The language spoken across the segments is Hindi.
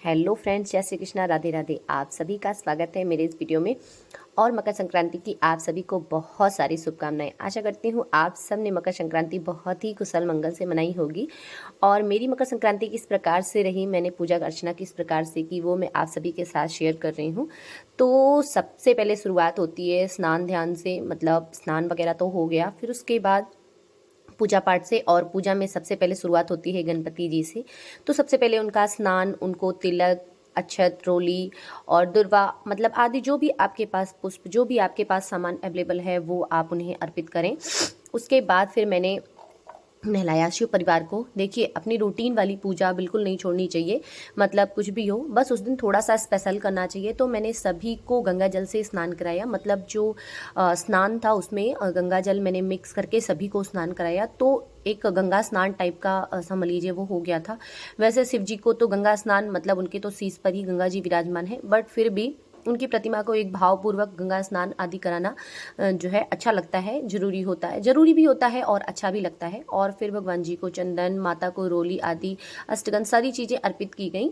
हेलो फ्रेंड्स, जय श्री कृष्णा, राधे राधे। आप सभी का स्वागत है मेरे इस वीडियो में। और मकर संक्रांति की आप सभी को बहुत सारी शुभकामनाएं। आशा करती हूँ आप सब ने मकर संक्रांति बहुत ही कुशल मंगल से मनाई होगी। और मेरी मकर संक्रांति किस प्रकार से रही, मैंने पूजा अर्चना किस प्रकार से की, वो मैं आप सभी के साथ शेयर कर रही हूँ। तो सबसे पहले शुरुआत होती है स्नान ध्यान से, मतलब स्नान वगैरह तो हो गया, फिर उसके बाद पूजा पाठ से। और पूजा में सबसे पहले शुरुआत होती है गणपति जी से। तो सबसे पहले उनका स्नान, उनको तिलक, अक्षत, रोली और दुर्वा, मतलब आदि जो भी आपके पास पुष्प, जो भी आपके पास सामान अवेलेबल है वो आप उन्हें अर्पित करें। उसके बाद फिर मैंने नहलाया शिव परिवार को। देखिए, अपनी रूटीन वाली पूजा बिल्कुल नहीं छोड़नी चाहिए, मतलब कुछ भी हो, बस उस दिन थोड़ा सा स्पेशल करना चाहिए। तो मैंने सभी को गंगा जल से स्नान कराया, मतलब जो स्नान था उसमें गंगा जल मैंने मिक्स करके सभी को स्नान कराया। तो एक गंगा स्नान टाइप का समझ लीजिए वो हो गया था। वैसे शिव जी को तो गंगा स्नान, मतलब उनके तो शीश पर ही गंगा जी विराजमान है, बट फिर भी उनकी प्रतिमा को एक भावपूर्वक गंगा स्नान आदि कराना जो है अच्छा लगता है, जरूरी होता है, जरूरी भी होता है और अच्छा भी लगता है। और फिर भगवान जी को चंदन, माता को रोली आदि अष्टगंध सारी चीज़ें अर्पित की गई।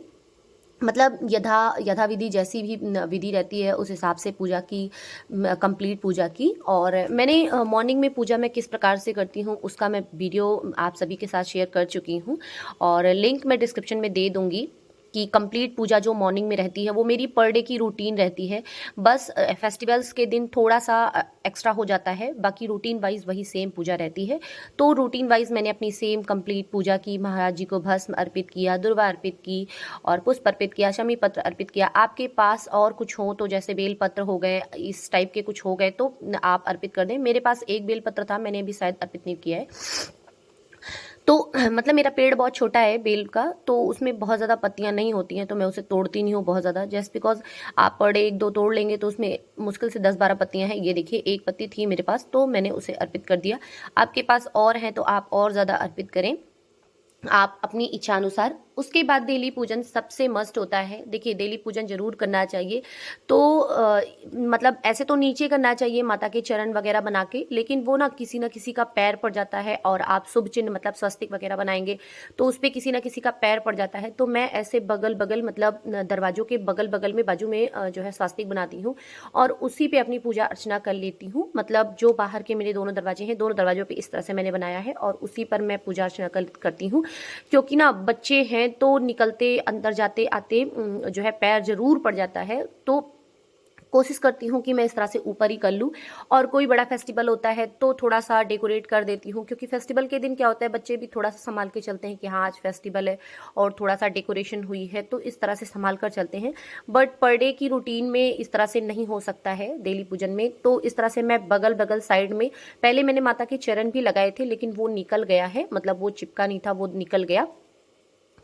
मतलब यथाविधि जैसी भी विधि रहती है उस हिसाब से पूजा की, कंप्लीट पूजा की। और मैंने मॉर्निंग में पूजा मैं किस प्रकार से करती हूँ उसका मैं वीडियो आप सभी के साथ शेयर कर चुकी हूँ, और लिंक मैं डिस्क्रिप्शन में दे दूँगी कि कंप्लीट पूजा जो मॉर्निंग में रहती है वो मेरी पर डे की रूटीन रहती है। बस फेस्टिवल्स के दिन थोड़ा सा एक्स्ट्रा हो जाता है, बाकी रूटीन वाइज वही सेम पूजा रहती है। तो रूटीन वाइज मैंने अपनी सेम कंप्लीट पूजा की। महाराज जी को भस्म अर्पित किया, दुर्वा अर्पित की और पुष्प अर्पित किया, शमी पत्र अर्पित किया। आपके पास और कुछ हो तो जैसे बेल पत्र हो गए, इस टाइप के कुछ हो गए तो आप अर्पित कर दें। मेरे पास एक बेल पत्र था, मैंने अभी शायद अर्पित नहीं किया है। तो मतलब मेरा पेड़ बहुत छोटा है बेल का, तो उसमें बहुत ज़्यादा पत्तियां नहीं होती हैं, तो मैं उसे तोड़ती नहीं हूँ बहुत ज़्यादा, जस्ट बिकॉज आप पर डे एक दो तोड़ लेंगे तो उसमें मुश्किल से 10-12 पत्तियां हैं। ये देखिए, एक पत्ती थी मेरे पास तो मैंने उसे अर्पित कर दिया। आपके पास और हैं तो आप और ज़्यादा अर्पित करें, आप अपनी इच्छा अनुसार। उसके बाद डेली पूजन सबसे मस्ट होता है। देखिए, डेली पूजन जरूर करना चाहिए। तो मतलब ऐसे तो नीचे करना चाहिए माता के चरण वगैरह बना के, लेकिन वो ना किसी का पैर पड़ जाता है, और आप शुभ चिन्ह मतलब स्वस्तिक वगैरह बनाएंगे तो उस पर किसी ना किसी का पैर पड़ जाता है। तो मैं ऐसे बगल बगल, मतलब दरवाजों के बगल बगल में बाजू में जो है स्वस्तिक बनाती हूँ और उसी पे अपनी पूजा अर्चना कर लेती हूँ। मतलब जो बाहर के मेरे दोनों दरवाजे हैं, दोनों दरवाजों पे इस तरह से मैंने बनाया है और उसी पर मैं पूजा अर्चना करती हूँ। क्योंकि ना बच्चे हैं तो निकलते अंदर जाते आते जो है पैर जरूर पड़ जाता है। तो कोशिश करती हूँ कि मैं इस तरह से ऊपर ही कर लूँ। और कोई बड़ा फेस्टिवल होता है तो थोड़ा सा डेकोरेट कर देती हूँ, क्योंकि फेस्टिवल के दिन क्या होता है, बच्चे भी थोड़ा सा संभाल के चलते हैं कि हाँ आज फेस्टिवल है और थोड़ा सा डेकोरेशन हुई है, तो इस तरह से संभाल कर चलते हैं। बट पर डे की रूटीन में इस तरह से नहीं हो सकता है डेली पूजन में। तो इस तरह से मैं बगल बगल साइड में, पहले मैंने माता के चरण भी लगाए थे लेकिन वो निकल गया है, मतलब वो चिपका नहीं था, वो निकल गया।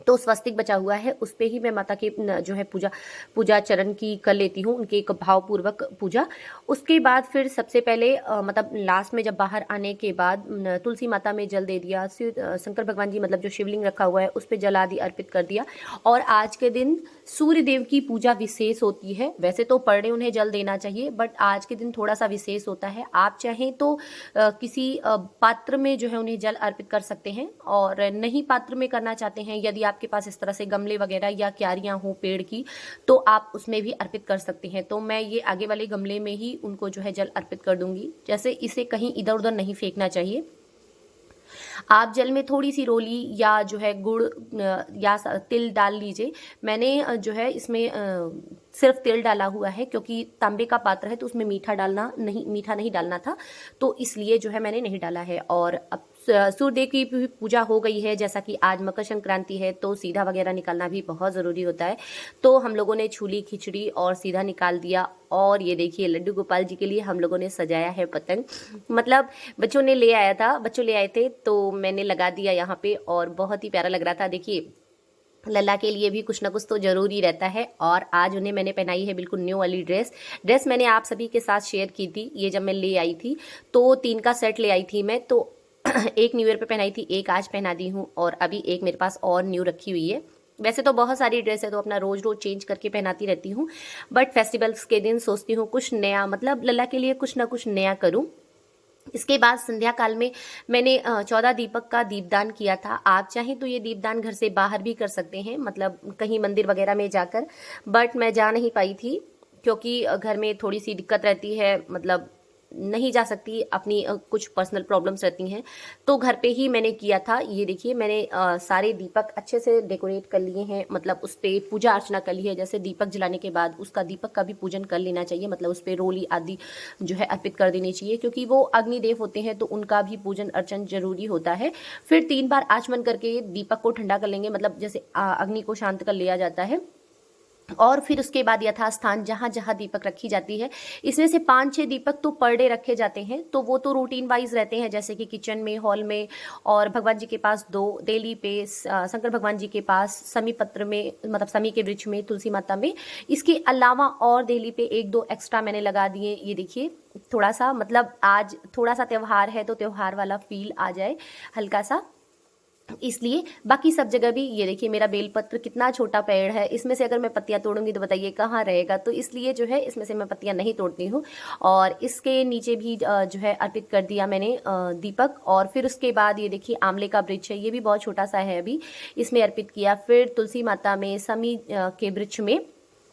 तो स्वस्तिक बचा हुआ है, उस पे ही मैं माता की जो है पूजा पूजा चरण की कर लेती हूँ, उनके एक भावपूर्वक पूजा। उसके बाद फिर सबसे पहले मतलब लास्ट में जब बाहर आने के बाद तुलसी माता में जल दे दिया, शंकर भगवान जी मतलब जो शिवलिंग रखा हुआ है उस पर जल आदि अर्पित कर दिया। और आज के दिन सूर्य देव की पूजा विशेष होती है। वैसे तो पर डे उन्हें जल देना चाहिए, बट आज के दिन थोड़ा सा विशेष होता है। आप चाहें तो किसी पात्र में जो है उन्हें जल अर्पित कर सकते हैं, और नहीं पात्र में करना चाहते हैं, यदि आपके पास इस तरह से गमले वगैरह या क्यारियां हो पेड़ की, तो आप उसमें भी अर्पित कर सकते हैं। तो मैं ये आगे वाले गमले में ही उनको जो है जल अर्पित कर दूंगी। जैसे इसे कहीं इधर उधर नहीं फेंकना चाहिए। आप जल में थोड़ी सी रोली या जो है गुड़ या तिल डाल लीजिए। मैंने जो है इसमें सिर्फ तेल डाला हुआ है, क्योंकि तांबे का पात्र है तो उसमें मीठा नहीं डालना था, तो इसलिए जो है मैंने नहीं डाला है। और अब सूर्यदेव की भी पूजा हो गई है, जैसा कि आज मकर संक्रांति है तो सीधा वगैरह निकालना भी बहुत ज़रूरी होता है। तो हम लोगों ने छूली खिचड़ी और सीधा निकाल दिया। और ये देखिए, लड्डू गोपाल जी के लिए हम लोगों ने सजाया है पतंग, मतलब बच्चों ले आए थे तो मैंने लगा दिया यहाँ पे, और बहुत ही प्यारा लग रहा था। देखिए, लल्ला के लिए भी कुछ ना कुछ तो जरूरी रहता है। और आज उन्हें मैंने पहनाई है बिल्कुल न्यू वाली ड्रेस मैंने आप सभी के साथ शेयर की थी। ये जब मैं ले आई थी तो 3 का सेट ले आई थी मैं, तो एक न्यू ईयर पे पहनाई थी, एक आज पहना दी हूँ, और अभी एक मेरे पास और न्यू रखी हुई है। वैसे तो बहुत सारी ड्रेस है तो अपना रोज रोज चेंज करके पहनाती रहती हूँ, बट फेस्टिवल्स के दिन सोचती हूँ कुछ नया, मतलब लल्ला के लिए कुछ ना कुछ नया करूँ। इसके बाद संध्या काल में मैंने 14 दीपक का दीपदान किया था। आप चाहें तो ये दीपदान घर से बाहर भी कर सकते हैं, मतलब कहीं मंदिर वगैरह में जाकर, बट मैं जा नहीं पाई थी क्योंकि घर में थोड़ी सी दिक्कत रहती है, मतलब नहीं जा सकती, अपनी कुछ पर्सनल प्रॉब्लम्स रहती हैं, तो घर पे ही मैंने किया था। ये देखिए मैंने सारे दीपक अच्छे से डेकोरेट कर लिए हैं, मतलब उस पर पूजा अर्चना कर ली है। जैसे दीपक जलाने के बाद उसका दीपक का भी पूजन कर लेना चाहिए, मतलब उस पर रोली आदि जो है अर्पित कर देनी चाहिए, क्योंकि वो अग्निदेव होते हैं तो उनका भी पूजन अर्चन जरूरी होता है। फिर 3 बार आचमन करके दीपक को ठंडा कर लेंगे, मतलब जैसे अग्नि को शांत कर लिया जाता है। और फिर उसके बाद यथास्थान जहाँ जहाँ दीपक रखी जाती है, इसमें से 5-6 दीपक तो पर डे रखे जाते हैं, तो वो तो रूटीन वाइज रहते हैं, जैसे कि किचन में, हॉल में, और भगवान जी के पास 2 देली पे, शंकर भगवान जी के पास, समी पत्र में, मतलब समी के वृक्ष में, तुलसी माता में। इसके अलावा और देली पे 1-2 एक्स्ट्रा मैंने लगा दिए। ये देखिए थोड़ा सा, मतलब आज थोड़ा सा त्यौहार है तो त्यौहार वाला फील आ जाए हल्का सा, इसलिए। बाकी सब जगह भी ये देखिए मेरा बेलपत्र कितना छोटा पेड़ है, इसमें से अगर मैं पत्तियां तोड़ूंगी तो बताइए कहाँ रहेगा, तो इसलिए जो है इसमें से मैं पत्तियां नहीं तोड़ती हूँ। और इसके नीचे भी जो है अर्पित कर दिया मैंने दीपक। और फिर उसके बाद ये देखिए आंवले का वृक्ष है, ये भी बहुत छोटा सा है अभी, इसमें अर्पित किया। फिर तुलसी माता में, समी के वृक्ष में,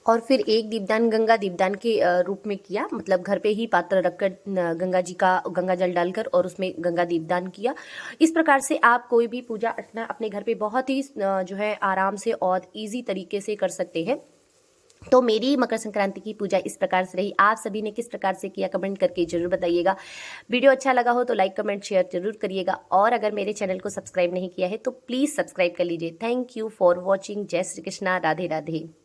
और फिर एक दीपदान गंगा दीपदान के रूप में किया, मतलब घर पे ही पात्र रखकर गंगा जी का गंगा जल डालकर और उसमें गंगा दीपदान किया। इस प्रकार से आप कोई भी पूजा अर्चना अपने घर पे बहुत ही जो है आराम से और इजी तरीके से कर सकते हैं। तो मेरी मकर संक्रांति की पूजा इस प्रकार से रही। आप सभी ने किस प्रकार से किया कमेंट करके जरूर बताइएगा। वीडियो अच्छा लगा हो तो लाइक कमेंट शेयर जरूर करिएगा, और अगर मेरे चैनल को सब्सक्राइब नहीं किया है तो प्लीज़ सब्सक्राइब कर लीजिए। Thank you for watching. जय श्री कृष्णा, राधे राधे।